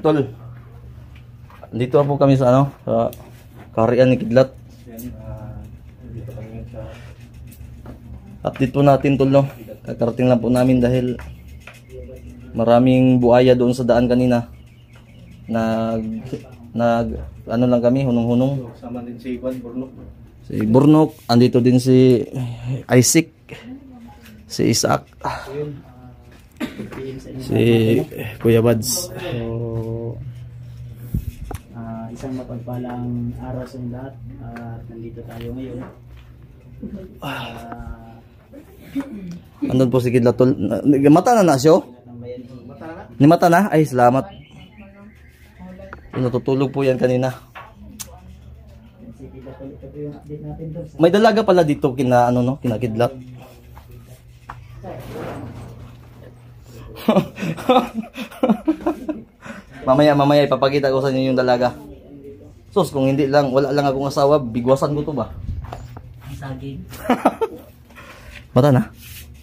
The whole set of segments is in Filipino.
Yan tol. Dito po kami sa ano, sa kaharian ni Kidlat. Dito kami sa Update po natin tol no. Kakarating lang po namin dahil maraming buaya doon sa daan kanina. Ano lang kami, hunong-hunong. sama din si Juan Burnok. Si Burnok, andito din si Isaac. Si Isaac. Si Kuya Bads. So, isang mapagpalang araw sa inyo lahat. Nandito tayo ngayon. Andun po si Kidlat tol. Mata na siya? Ni mata na? Ay, salamat. Natutulog po yan kanina. May dalaga pala dito kina ano no, kina Kidlat. mamaya ipapakita ko sa inyo yung dalaga. Sus, kung hindi lang, wala lang akong asawa, bigwasan ko to ba? Saging. Mata na?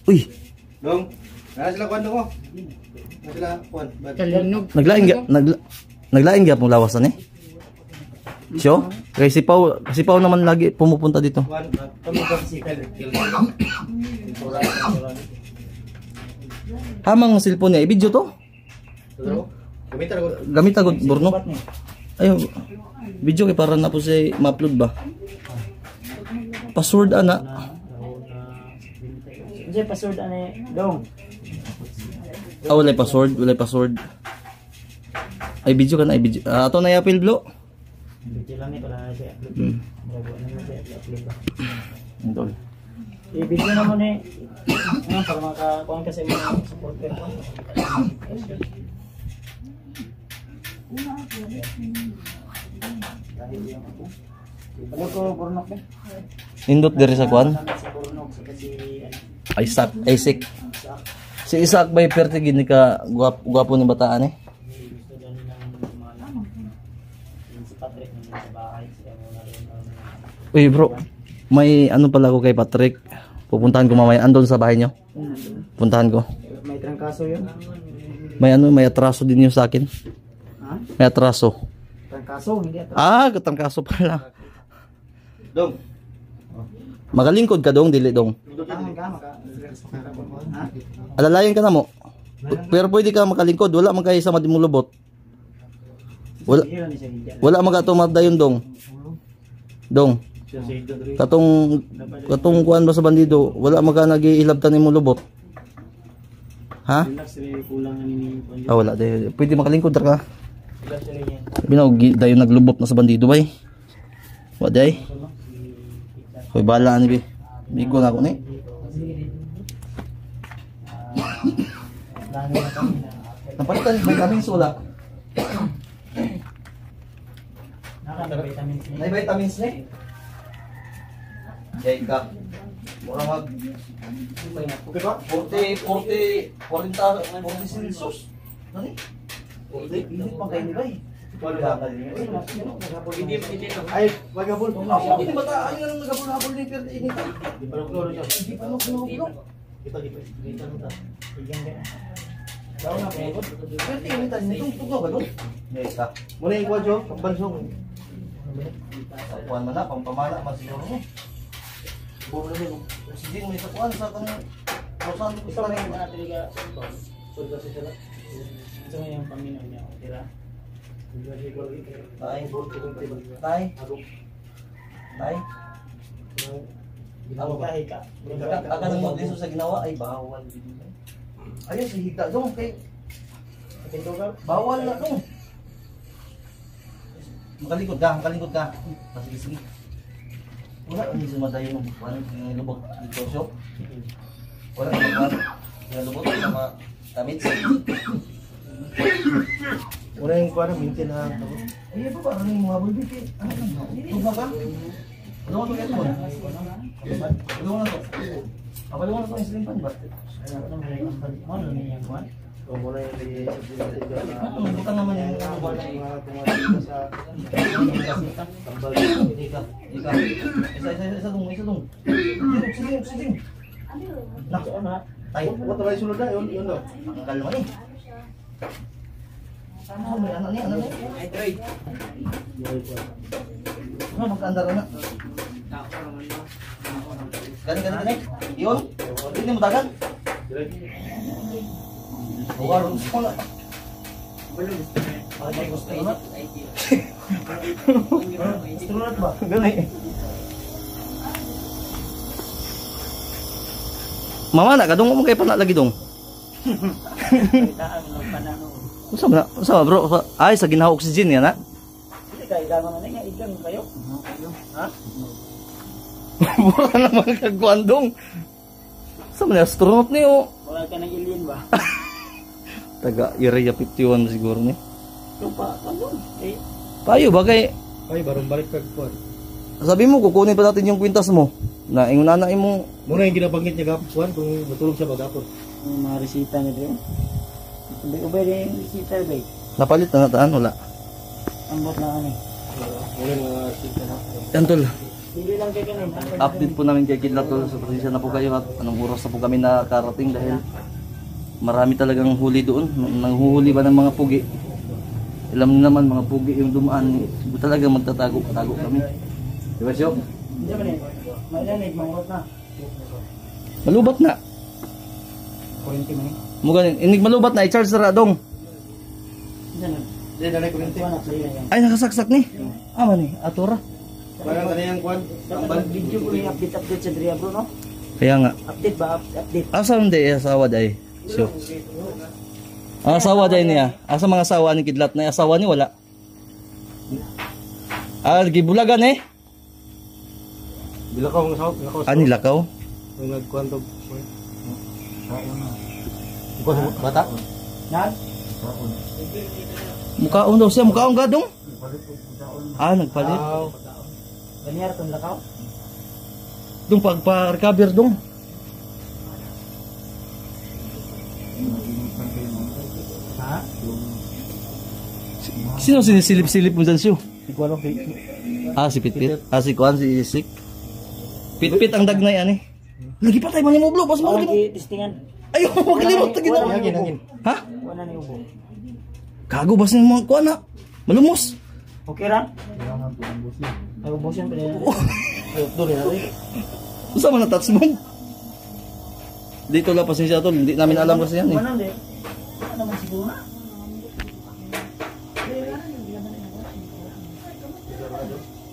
Uy, Dong, nasa sila Juan ko. Nasa sila Juan. naglaing gyapon lawasan eh. Siyo? Kasi si Pao naman lagi pumupunta dito. Juan, kami ka si Kyle. Hamang cellphone niya, i-video to? Gamitan ako. Gamit ako, Burnok. Ayun, video kay para na po siya ma-upload ba? Password ana. Hindi, password ano eh. Dong. Walay password. Ay video ka na, ay video. Ato na yapil blo. Video lang eh, para siya upload. Bago naman siya upload ba. Entol. I-video naman eh. Para makakuha kasi mga supporter ko. Ano ko, Burnok eh? Nindot diri sa kwan. Sa Burnok, sa kasi Isaac. Si Isaac by perte gini ka gwapo ni bataan eh. gusto dyan ng mga si Patrick nandun sa bahay. Siya muna rin. Uy bro, may ano pala ko kay Patrick. Pupuntahan ko mamaya. Andon sa bahay nyo. Puntahan ko. May trangkaso yun? May atraso din yun sa akin. Ha? May atraso. Trangkaso, hindi atraso. Katangkaso pala. Dong. Magalingkod ka dong, dili dong. Tangan ka, ha? Alalayan ka na mo. Pero pwede ka makalingkod. Wala magkaya sa madi mo lubot. Wala magatumad dayon dong. Dong. Katong kuan ba sa bandido, wala maga nag-iilabtan nimo lubot. Ha? Wala day. Pwede makalingkod ka. Binaw dayon naglubot na sa bandido bay. Wa day. Hoy bala ni bi. Bigo na ko ni. Napalitan may vitamins wala. May vitamins ni. Jay ka. Mura mag okay ba? 40 Celsius. Nani? 40 hindi pa kayo ni bay. Ay, magabol. Hindi ba ta ayun ang nagabol-habol ni pero ini ta. Di pa kloro siya. Hindi pa no. Kita ta. Daw na po. Pero ini ta nitong tugaw ba do? Jay ka. Muna yung kwadyo, pambansong. Kuan man na pampamana man siguro mo. Bumula mo. Sige mo sa kuan sa kanang pausan ko sa Ito yung natin ka sulto sa sila. Ito yung pamino niya. Tira. Tay. Ang kahit ka. Aga nang magdiso sa ginawa ay bawal din. Ayun si higda dong kay Ito ka. bawal na dong. Makalikod ka. Sige. Wala ni sumadayon ng buwan ng lubot dito shop. Wala na buwan. Yung lubot sama tamit. Muna yung kwadyo, mintin na. Ay ba para ning mga bulbi kay ano na? Tuba ka? Ano to yan mo? Ano na to? Abalo na to ang slimpan ba? Ano na yung kuwan? Muna yung Bukan naman yung mga tumatanda sa tambal. Ika. Isa dong. Sige. Nako na. Tay. What ba yung sunod na? Yun daw. Tanggal mo ni. Ano ba ano ni? Ano ni? Ay, Troy. Ano magkaandar na? Gani. Iyon. Ini mo dagan. Warung sekolah. Belum. Ay, gusto ina. Gusto ba? Gani. Mama na kadung mo kay pana lagi dong. Daan mo ng panano. Usa bro? Ay sa ginawa oxygen yan na. Hindi kayo gano'n na nga, igang kayo. Ha? Wala naman kagwandong. Sa man astronaut niyo. Wala ka ng alien ba? Taga Area 51 siguro ni. Yung pa, ano? Eh, Payo ba kay Ay, barong balik kag kuan. sabi mo kukunin pa natin yung kwintas mo. Na ingon na imong Muna yung ginabanggit niya gapon kuan kung matulog siya bagapon. yung mga resita niya rin. Ubay rin yung resita, bay. napalit na nataan wala. Ambot na ano. Muna yung mga sita na. Yan tol. Hindi lang kayo ganun. Update po namin kay Kidlat tol. Sa pasensya na po kayo at anong oras na po kami nakarating dahil marami talagang huli doon. Nanghuhuli ba ng mga pugi? Alam niyo naman mga pugi yung dumaan. Talagang magtatago kami. Di ba siyo? Hindi ba rin? May lanig, mangot na. Malubat na. Kurinti mo eh. Muganin, inig malubat na i-charge sa radong. Diyan na. Hindi na kuryente. Ito na, sa iya yan. Ay nakasaksak ni. Ama ni, atura. Parang kaniyang kuan. Dapat video ko yung update sa Dria bro, no? Kaya nga. Update ba? Update. Asa hindi asawa day. Siyo. Ang asawa day niya. Asa mga asawa ni Kidlat na asawa ni wala. Gibulagan eh. Bila ka mga sahot, bila ka. Nilakaw. Yung nagkuan to. Kuan sa bata. Yan? Mukhaon daw siya, mukhaon gadong. Nagpalit. Ganyan itong lakaw? Dung pagpa-recover dong. Ha? Sino sinisilip-silip mo dyan siyo? Ikaw lang kayo. Si Pitpit. Si Kuan, si Isik. Pitpit ang dagnay ani. Lagi pa tayo manimublo, pas mo Parang mo. i-testingan. Ayaw, maglimot ta ginawa. Ha? Wala na yung ubo. Kago ba sa mga kuan na? Malumos. Okay ra? Ay, ubos yan. Doon na rin. Usa man na touch mo? Dito la pasensya tol, hindi namin alam kasi yan eh. Wala na. Wala naman siguro na.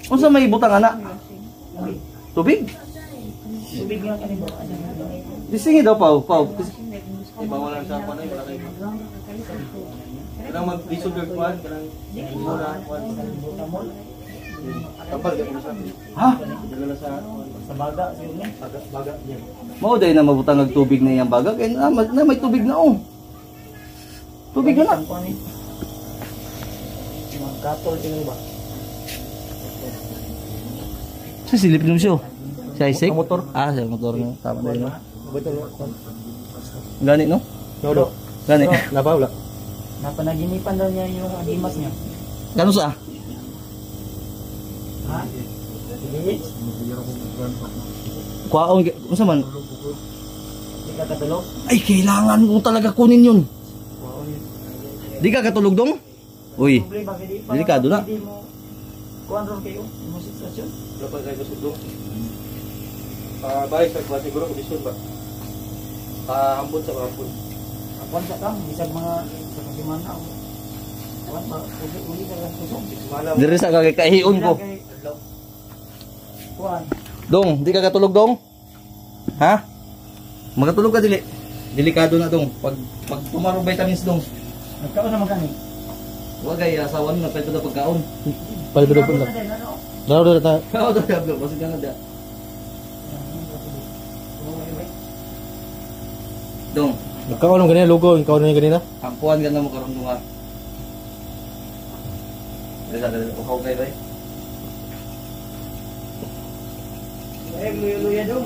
Unsa may butang ana? Tubig? Tubig nga kanina. Disingi daw pau. Ibawalan sa kuan ay wala kay. Kanang mag-disolve kuan, kanang muna kuan. Tapal ka mo sa. Ha? Dala sa Sa baga, siguro niya. baga niya. Mao day na mabutang og tubig na iyang baga kay na may tubig na oh. Tubig na. Ang kuwan eh. Mga katol, tingnan ba? Sa silip nung siyo. Sa Isik? Ang motor. Sa motor na. Tama na yun. Betul. Gani no? Todo. Gani. Napa wala? Napanaginipan daw niya yung agimas niya. Kano sa? Ha? Hindi. Kuwaon, unsa man? Hindi ka katulog? Ay, kailangan mo talaga kunin yun. Di ka katulog dong? Uy, Problema, hindi pa. delikado na. Hindi mo. Kuwan ron kayo. Yung sitwasyon. Dapat kayo sudo. Baik sa kuan siguro kung disod ba. Hambon sa hambon. Kuwan sa kam. Isag mga sa kasimana. Kuwan ba? Uli ka lang kusog. Malam. diri sa kakahion ko. Kuwan. Dong, di ka katulog dong? Ha? Magatulog ka dili. Delikado na dong. Pag tumaro vitamins dong. Nagkaon naman kani. Huwag ay asawa mo na pwede na pagkaon. Palibado po lang. Laro ta. Kao daw diablo, kasi ka na da. Dong, Nagkaon ng ganina logo, ikaw na ganina. ampuan ka na mo karon dunga. Dali, uhaw kay bay. Eh, luya-luya dong.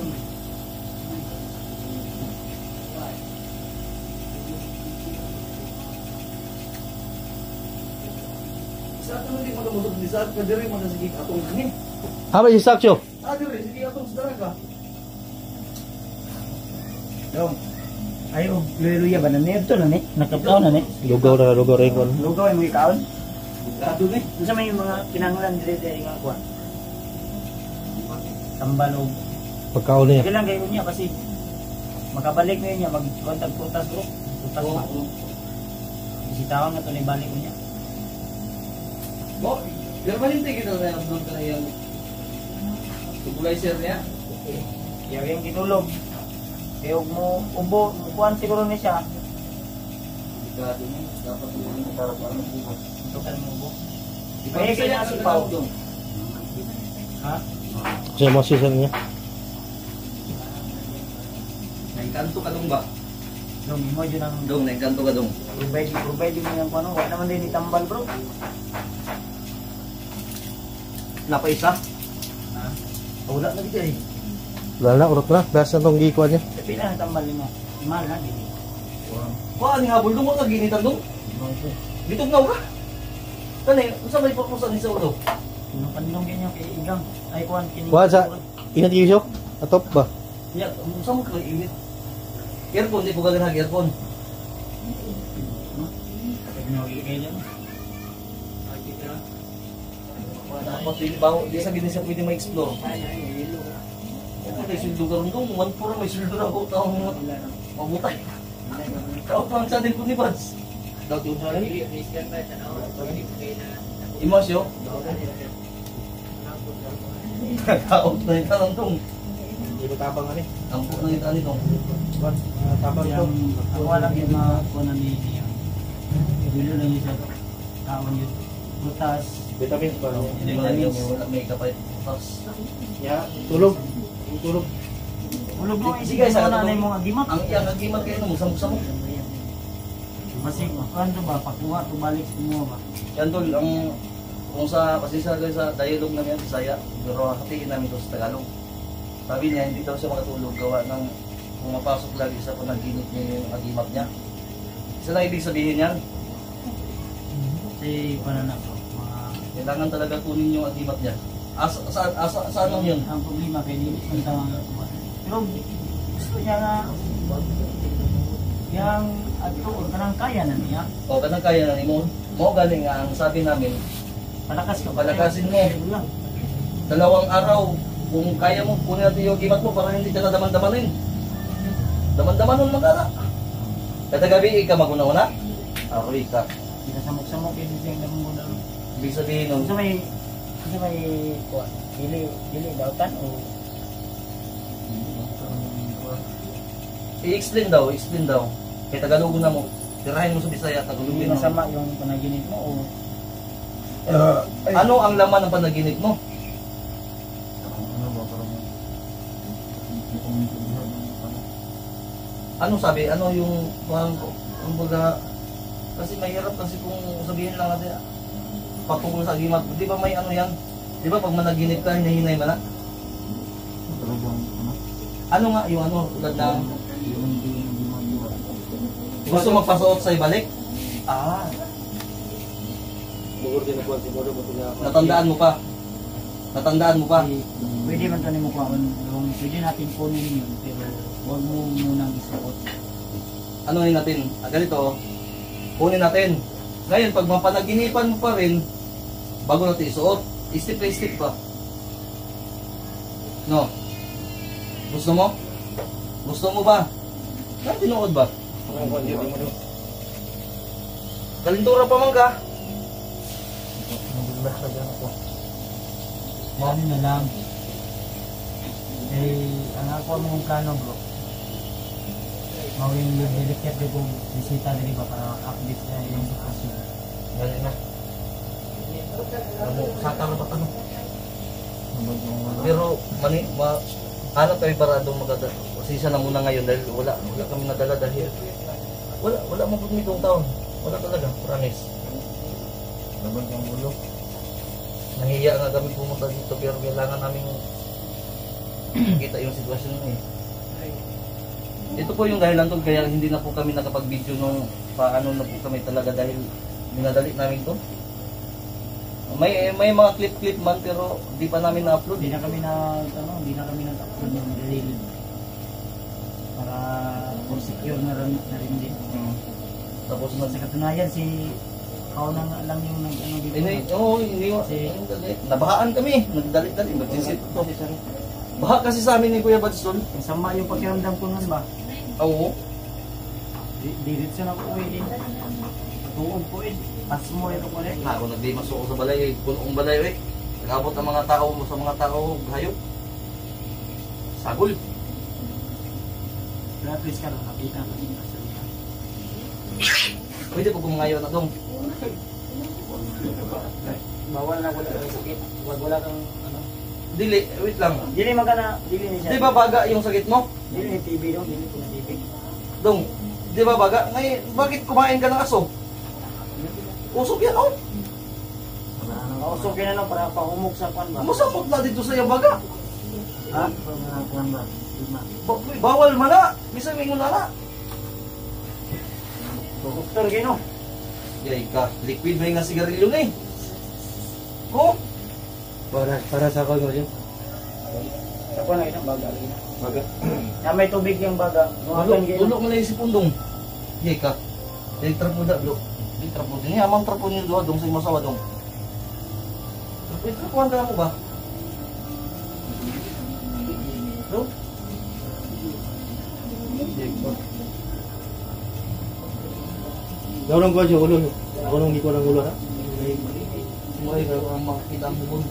Sa ato hindi mo tumutog di sa ka diri mo na sige atong kani. Haba si Sakyo. Diri sige atong sa dara ka. Dong. Ayo, luya ba na nito na ni? Nakapkaw na ni. Lugaw rin ko. Lugaw ay mga kaon. Kado ni. Sa may mga kinahanglan dire nga kuan. Tambalog. Pagkaon niya. Kailan kayo niya kasi makabalik na niya mag-contact prutas bro. Prutas ba? Bisitawan nga to ni balik niya. Bo, permanente kita na upload ka na yung stabilizer niya. Kaya yung gitulog. Kaya huwag mo ubo, kuhan siguro niya siya. Delikado niya. Dapat mo yung para paano bukas. Ito ka ng ubo. Kaya Kaya kaya si Pao. Ha? Kasi mga season niya. Naikanto ka dong ba? Dong, mo yun ang Dong, naikanto ka dong. provide mo yung ano. Wala naman din itambal bro. Napaisa? Ha? Wala na dito eh. Wala na, urot na. Basta na itong gikuan niya. Sa pila ng tambal mo. Mahal na din. Wala ni habol dong mga ginitan dong. Bitog na ka. Kani, unsa may purpose ni sa ulo? Yung pandong ganyan kay Igang. Ay kuhan kini. Wala sa inat isyo. Atop ba? Ya, unsa mo kay init? Earphone di ko gaganhag earphone. Tapos di ba di sa gini sa pwede ma-explore. Kung may sildo ka rin dong, 1-4 may sildo na ako taong mabutay. Tao pa ang sadin ko ni Bads. Daw doon sa rin. Imasyo? Kakaot na yung tanong dong. Hindi ko tapang nga Ang po na yung tanong dong. Tapang ito. Ako lang yung mga kunan ni niya. Bilo lang yung sa taon yun. Butas. Vitamins pa no? Hindi mo na yung may kapait. Tapos, Ya, tulog. Tulog. Ulog mo Sige, isig sa mo na ano na yung mga gimat. ang iyang agimat kayo nung musang-musang mo. Kasi kung ba, pakuha, balik mo ba? Yan tol, ang kung sa pasisa kayo sa dialogue namin sa Bisaya, pero hatiin namin ito sa Tagalog. Sabi niya, hindi daw siya makatulog gawa ng kung mapasok lagi sa panaginip niya yung agimat niya. Isa lang ibig sabihin yan, Kasi paano na po, mga... kailangan talaga kunin yung agimat niya. Saan lang yun? Ang problema kay Nini, ang tawag na po. Pero gusto niya na yung ato, kanang kaya na niya. O, kanang kaya na ni mo. Mo galing nga, ang sabi namin, Palakas ka. Palakasin mo. 2 araw, kung kaya mo, kunin natin yung agimat mo para hindi ka na daman-damanin. Daman-damanon magkala. Kada gabi, ika maguna-una. Ako, ika. Kita samok-samok yun yung damong mo na. Ibig sabihin nun, Gusto may kuha. Dili dautan o i-explain daw. Kaya Tagalog na mo, tirahin mo sa Bisaya, hindi Tagalogin mo. masama yung panaginip mo o Ano ang laman ng panaginip mo? Ano sabi? Ano yung kumbaga, kasi mahirap kasi kung sabihin lang natin patungkol sa agimat. Di ba may ano yan? Di ba pag managinip ka, hinahinay mo na? Ano nga yung ano tulad ng gusto magpasuot sa ibalik? Ah, natandaan mo pa. Natandaan mo pa. pwede man tayo mo kuha. Pwede natin kunin yun pero huwag mo munang isuot. Ano yun natin? Ganito, kunin natin. Ngayon, pag mapanaginipan mo pa rin, bago natin isuot, step by step pa. No? Gusto mo? Gusto mo ba? Saan tinuod ba? Kalintura pa man ka. Ano na lang. Ang ako mong plano bro. Mawin yung delicate din kung bisita din ba para update na yung sitwasyon. Dali na. Sakang ba ano? Pero, hanap kami paradong magdadala. Pasisa na muna ngayon dahil wala kami nadala dahil wala mo pag nitong taon. Wala talaga, promise. Labag ang ulo. Nahiya nga kami pumunta dito pero kailangan namin kita yung sitwasyon mo eh. Ito po yung dahilan to kaya hindi na po kami nakapag-video nung paano na po kami talaga dahil minadali namin to. May mga clip man pero di pa namin na-upload. Hindi na kami na-upload ng daily. Para more secure na rin din. Tapos Sa katunayan, si Kao na nga lang yung nag-ano dito. iniwan. Nabahaan kami. Nagdalit-dalit. Magsisit to. Baha kasi sa amin ni Kuya Badson. Sama yung pakiramdam ko nun ba? Oo. Diretso na po din. Tuog po Pas mo ito ko rin. Ako nagdimas ako sa balay. Punong balay. Nag-abot ang mga tao mo sa mga tao. Hayop. Sagol. Gratis ka lang. Nakita ko yung kasalita. Pwede po kumangayon na dong. Bawal na wala kang sakit. Wala kang ano. Dili, wait lang. Dili magana. Dili ni siya. Di ba baga yung sakit mo? Dili ni TB dong. Dili ko na TB. Dong, di ba baga? Ngayon, bakit kumain ka ng aso? Usok yan, oh. Kausok ka na lang para paumok sa kwan ba? Masapot na dito sa yung baga. Ha? Kwan ba? Bawal man na. Bisa may ngula na. Doktor gino. Yay ka, liquid ba yung nga sigarilyo na eh. Oh, Para sa ako yun. Sa kwan na ito, baga. Baga. Na may tubig yung baga. tulok mo na yung sipundong. Yay ka. Yung trapo da, bro. Yung trapo din. Amang trapo niyo doon, dong sa masawa dong. Yung trapuan ka na mo ba? Bro? Yay ka. Gawang ko yung ulo. Ako nung hindi ko ng ulo ha. Sumay ka ang makakita ang bubon.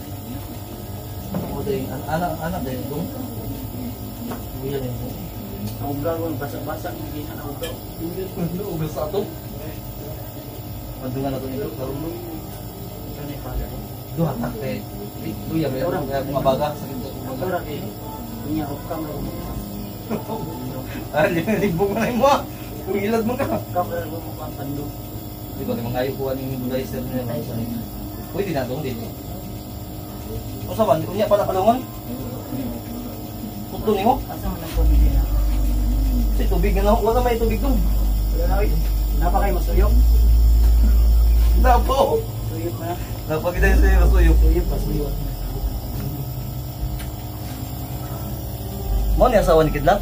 Ako din, anak din, dong. Yan eh. Ang ugaw, basa-basa, hindi na ugaw. Ugas sa ato. Madungan na ito nito, karulong. Ito na ipaga. Duha tak kay Duya ba orang kaya mabaga sakit ko Ito baga. na kayo. Inya, ukam na rumukam. Di libong na mo. Kung ilad mo ka. Ukam na rumukam, pandong. Di ba mga ayo ko aning budayser niya na sa rin. Pwede na dong dito. O sa ban, kunya pala kalungan. Putlo nimo. Asa man ang pamilya na? Si tubig na wala may tubig dong. Wala na, oy. Napa kayo masuyok? Napo. Suyok na. Napakita sa iyo suyo. Suyok pa, suyok. Mo ni asawa ni Kidlat.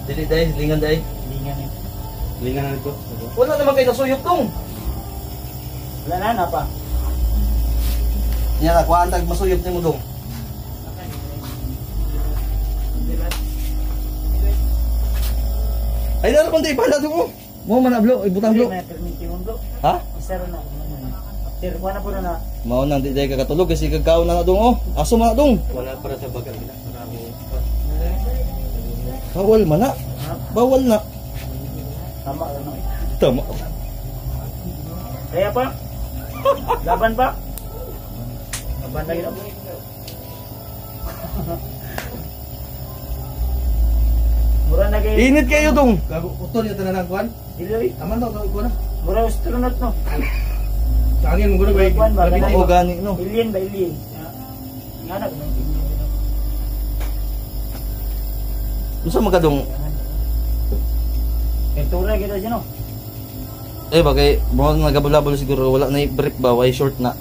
Dili dai, lingan dai. Hindi nga na. Lingan na ito. Wala naman kayo nasuyok dong. Wala na, napa? Yan na, kuhaan tag masuyok nimo dong. Ay naman tayo pala dong. Mo man ablo, ibutang blo. Hindi na, permiti mo, bro. Ha? Isa rin na. After, wala po na. Mao nang di day kakatulog kasi kagkaon na dong oh. Aso man na dong. Wala para sa baga. Marami. Bawal man na. Bawal na. Tama lang, oy. Tama. Kaya pa? Laban pa? Laban lagi na. Mura na kayo. Init kayo dong. Gago utol yung tanan kuan. Dili, Aman daw ko na. mura astronaut no. Sa angin mo gud ba? Kuan ba? Labi na O gani no. Alien ba alien? Nga na ganun. Unsa man ka dong? Kentura kita siya no. Eh bagay mo nagabulabol siguro wala na brief ba way short na.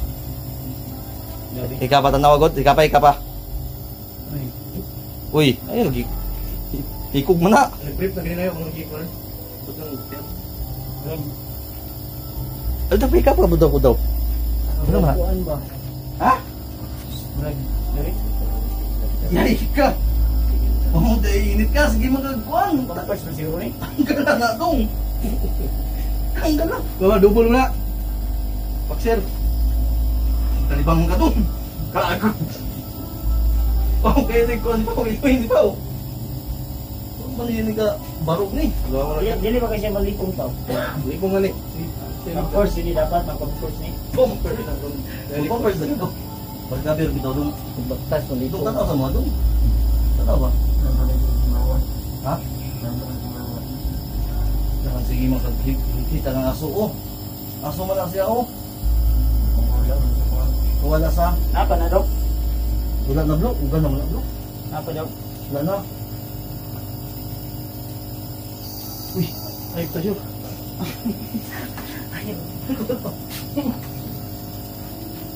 Ika pa tanaw agad, ika pa. Uy, ay lagi. Ikog man na. Nag-brief na ganina yung mga gikuan. Butang Ay dapat ika pa daw ko daw. Ano ba? Kuan ba? Ha? Murag, dari. Yay ka. Oh, day init ka sige magagkuan. Pagkas na siguro ni. Ang gala na dong. Ang gala. Bawa double na. Paksir. Talibang ka dong. Kago. Okay, rin ko hindi pa. Mali ka barok ni. Dili ba kasi malipong tao? Hindi ko mali. Of course, hindi dapat mag-course ni. Compare na ito. Pagkabir bitaw dong. Bagtas mo Dito tanaw sa mga dong. Tanaw ba? Ha? Sige makakita ng aso oh. Aso man na siya oh. Wala sa. Napa na daw? Wala na blo. Ugan naman na blo. Napa daw? Wala na. Uy. Ay tayo.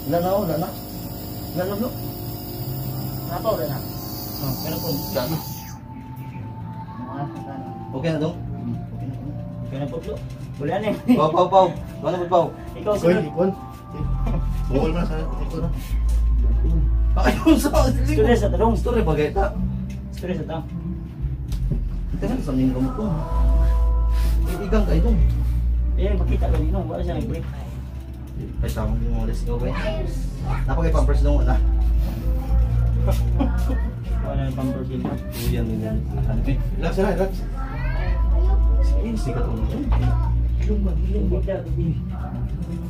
Wala na oh. Wala na. Wala na blo. Napa wala na? Pero po. Wala na. Okay na dong? Kaya na po, Blo. Wala na eh. Pau. Ano ba pau? Ikaw Koy, sunod. ikon. Bukol mo na sa ikon na. Ayun sa Story sa talong. story bagay ta. Story sa talong. Tingnan sa ningko mo to. Igang kayo dong. Eh, makita ka din, no? Wala siya nag-break. Ay tama din mo let's go guys. Napakay pampers dong na. Wala na pang burger. Tuyan din yan. Relax na, relax. Eh, sikat mo. Ilong ba?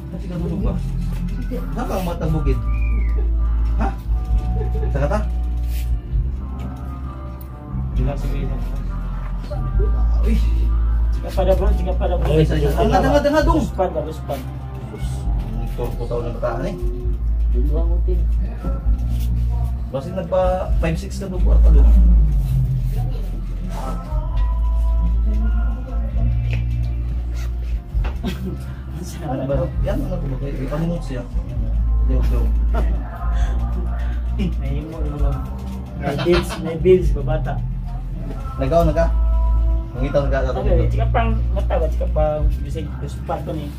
Kasi katulog ba? Haka ang matang bukid. Ha? Sa kata? Relax sa kayo. Uy! Chika pada bro, chika pada bro. Okay, sige. Tanga dong! Luspad ba, luspad. Torpo tao ng bataan eh. Duluang utin. Basta nagpa 5-6 ka doon kwarta doon. Ano ba? Yan ano ba? Ipanunod siya. Liw. May mo lang. May bills, babata. Nagaw. Mangitaw nagaw. Sabi, chika pang mata ba, chika pang bisig luspad ko ni.